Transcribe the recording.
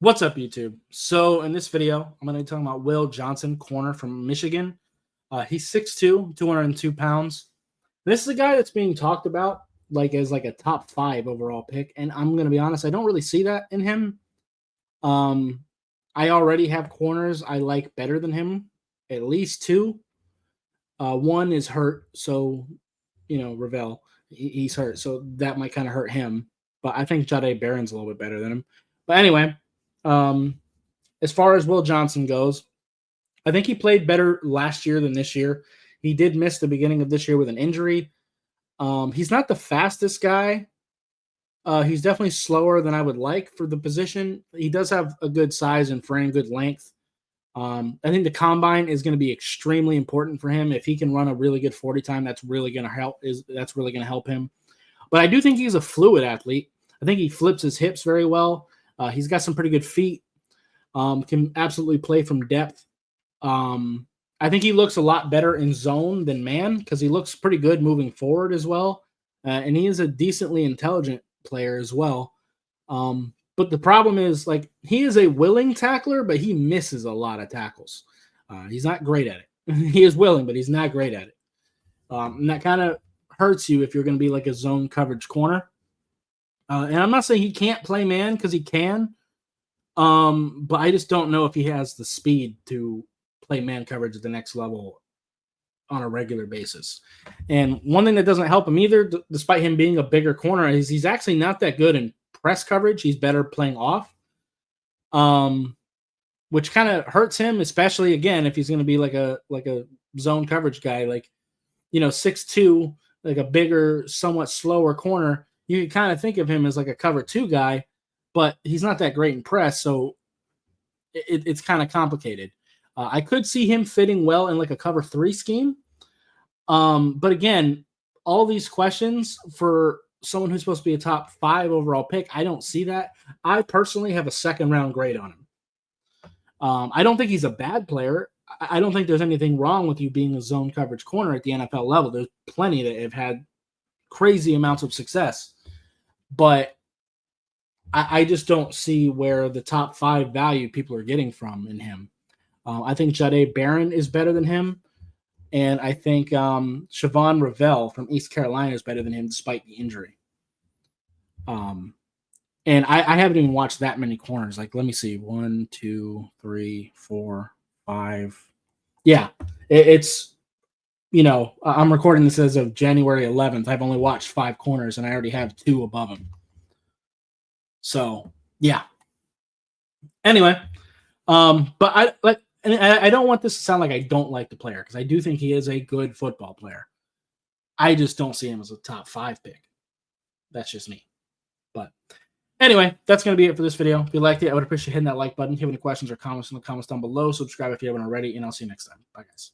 What's up, YouTube? So in this video, I'm going to be talking about Will Johnson, corner from Michigan. He's 6'2", 202 pounds. This is a guy that's being talked about as a top 5 overall pick, and I'm going to be honest, I don't really see that in him. I already have corners I like better than him, at least 2. One is hurt, so Ravel, he's hurt, so that might kind of hurt him. But I think Jahdae Barron's a little bit better than him. But anyway. As far as Will Johnson goes, I think he played better last year than this year. He did miss the beginning of this year with an injury. He's not the fastest guy. He's definitely slower than I would like for the position. He does have a good size and frame, good length. I think the combine is going to be extremely important for him. If he can run a really good 40 time, that's really going to help him. But I do think he's a fluid athlete. I think he flips his hips very well. He's got some pretty good feet. Can absolutely play from depth. I think he looks a lot better in zone than man because he looks pretty good moving forward as well. And he is a decently intelligent player as well. But the problem is, he is a willing tackler, but he misses a lot of tackles. He's not great at it. He is willing, but he's not great at it. And that kind of hurts you if you're going to be like a zone coverage corner. And I'm not saying he can't play man because he can. But I just don't know if he has the speed to play man coverage at the next level on a regular basis. And one thing that doesn't help him either, despite him being a bigger corner, is he's actually not that good in press coverage. He's better playing off, which kind of hurts him, especially again if he's going to be like a zone coverage guy, 6'2", like a bigger, somewhat slower corner. You can kind of think of him as like a cover 2 guy, but he's not that great in press, so it's kind of complicated. I could see him fitting well in like a cover 3 scheme. But again, all these questions for someone who's supposed to be a top 5 overall pick, I don't see that. I personally have a 2nd round grade on him. I don't think he's a bad player. I don't think there's anything wrong with you being a zone coverage corner at the NFL level. There's plenty that have had crazy amounts of success. But I just don't see where the top 5 value people are getting from in him. I think Jahdae Barron is better than him. And I think Shavon Ravel from East Carolina is better than him despite the injury. And I haven't even watched that many corners. Let me see. 1, 2, 3, 4, 5. Yeah, it's, I'm recording this as of January 11th. I've only watched 5 corners, and I already have 2 above him. So, yeah. Anyway, but I don't want this to sound like I don't like the player because I do think he is a good football player. I just don't see him as a top 5 pick. That's just me. But anyway, that's going to be it for this video. If you liked it, I would appreciate hitting that like button. If you have any questions or comments in the comments down below, subscribe if you haven't already, and I'll see you next time. Bye, guys.